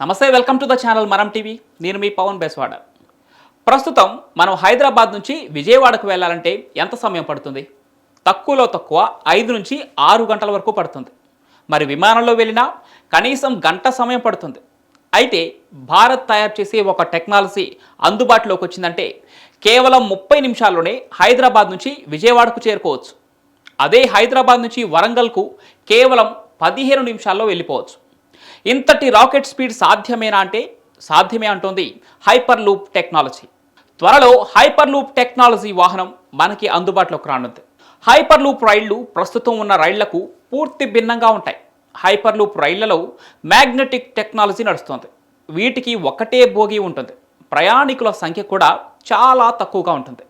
నమస్తే, welcome to the channel మనం TV. నేను మీ పవన్ బెస్వాడ. ప్రస్తుతం మనం హైదరాబాద్ నుంచి విజయవాడకు వెళ్ళాలంటే ఎంత సమయం పడుతుంది? తక్కువలో తక్కువ 5 నుంచి 6 గంటల వరకు పడుతుంది. మరి విమానంలో వెళ్ళినా కనీసం గంట సమయం పడుతుంది. అయితే భారత్ తయారు చేసే ఒక టెక్నాలజీ అందుబాటులోకి వచ్చిందంటే కేవలం 30 నిమిషాల్లోనే హైదరాబాద్ నుంచి విజయవాడకు చేరుకోవచ్చు. అదే హైదరాబాద్ నుంచి వరంగల్కు కేవలం 15 నిమిషాల్లో వెళ్ళిపోవచ్చు. ఇంతటి రాకెట్ స్పీడ్ సాధ్యమేనా అంటే సాధ్యమే అంటోంది హైపర్ లూప్ టెక్నాలజీ. త్వరలో హైపర్ లూప్ టెక్నాలజీ వాహనం మనకి అందుబాటులోకి రానుంది. హైపర్ లూప్ రైళ్లు ప్రస్తుతం ఉన్న రైళ్లకు పూర్తి భిన్నంగా ఉంటాయి. హైపర్ లూప్ రైళ్లలో మ్యాగ్నెటిక్ టెక్నాలజీ నడుస్తుంది. వీటికి ఒకటే బోగి ఉంటుంది. ప్రయాణికుల సంఖ్య కూడా చాలా తక్కువగా ఉంటుంది.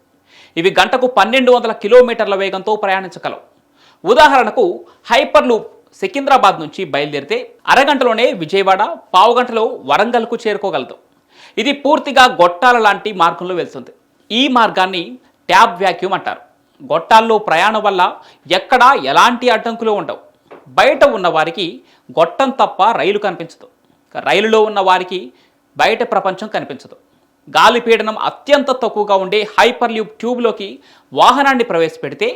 ఇవి గంటకు 1200 కిలోమీటర్ల వేగంతో ప్రయాణించగలవు. ఉదాహరణకు హైపర్ లూప్ సికింద్రాబాద్ నుంచి బయలుదేరితే అరగంటలోనే విజయవాడ, పావుగంటలో వరంగల్కు చేరుకోగలదు. ఇది పూర్తిగా గొట్టాల లాంటి మార్గంలో వెళ్తుంది. ఈ మార్గాన్ని ట్యాబ్ వ్యాక్యూమ్ అంటారు. గొట్టాల్లో ప్రయాణం వల్ల ఎక్కడా ఎలాంటి అడ్డంకులు ఉండవు. బయట ఉన్న వారికి గొట్టం తప్ప రైలు కనిపించదు. రైలులో ఉన్న వారికి బయట ప్రపంచం కనిపించదు. గాలి పీడనం అత్యంత తక్కువగా ఉండే హైపర్ లూప్ ట్యూబ్లోకి వాహనాన్ని ప్రవేశపెడితే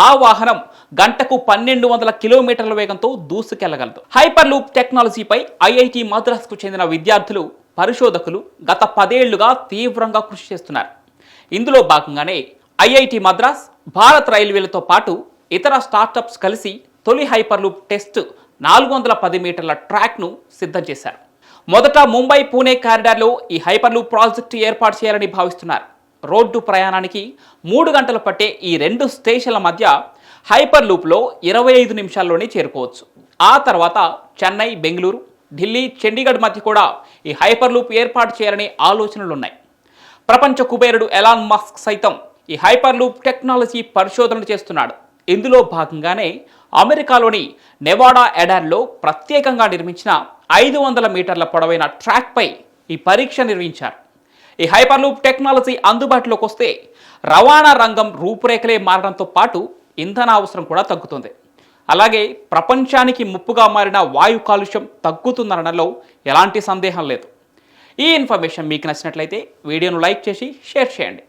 ఆ వాహనం గంటకు 1200 కిలోమీటర్ల వేగంతో దూసుకెళ్లగలదు. హైపర్ లూప్ టెక్నాలజీపై ఐఐటి మద్రాస్కు చెందిన విద్యార్థులు, పరిశోధకులు గత 10 ఏళ్లుగా తీవ్రంగా కృషి చేస్తున్నారు. ఇందులో భాగంగానే ఐఐటి మద్రాస్, భారత్ రైల్వేలతో పాటు ఇతర స్టార్టప్స్ కలిసి తొలి హైపర్ లూప్ టెస్ట్ 410 మీటర్ల ట్రాక్ను సిద్ధం చేశారు. మొదట ముంబై, పూణే కారిడార్లో ఈ హైపర్ లూప్ ప్రాజెక్టు ఏర్పాటు చేయాలని భావిస్తున్నారు. రోడ్డు ప్రయాణానికి 3 గంటలు పట్టే ఈ 2 స్టేషన్ల మధ్య హైపర్ లూప్లో 25 నిమిషాల్లోనే చేరుకోవచ్చు. ఆ తర్వాత చెన్నై, బెంగళూరు, ఢిల్లీ, చండీగఢ్ మధ్య కూడా ఈ హైపర్ లూప్ ఏర్పాటు చేయాలనే ఆలోచనలున్నాయి. ప్రపంచ కుబేరుడు ఎలాన్ మస్క్ సైతం ఈ హైపర్ లూప్ టెక్నాలజీ పరిశోధనలు చేస్తున్నాడు. ఇందులో భాగంగానే అమెరికాలోని నెవాడా ఎడార్లో ప్రత్యేకంగా నిర్మించిన 500 మీటర్ల పొడవైన ట్రాక్పై ఈ పరీక్ష నిర్వహించారు. ఈ హైపర్ లూప్ టెక్నాలజీ అందుబాటులోకి వస్తే రవాణా రంగం రూపురేఖలే మారడంతో పాటు ఇంధన అవసరం కూడా తగ్గుతుంది. అలాగే ప్రపంచానికి ముప్పుగా మారిన వాయు కాలుష్యం తగ్గుతుందనడంలో ఎలాంటి సందేహం లేదు. ఈ ఇన్ఫర్మేషన్ మీకు నచ్చినట్లయితే వీడియోను లైక్ చేసి షేర్ చేయండి.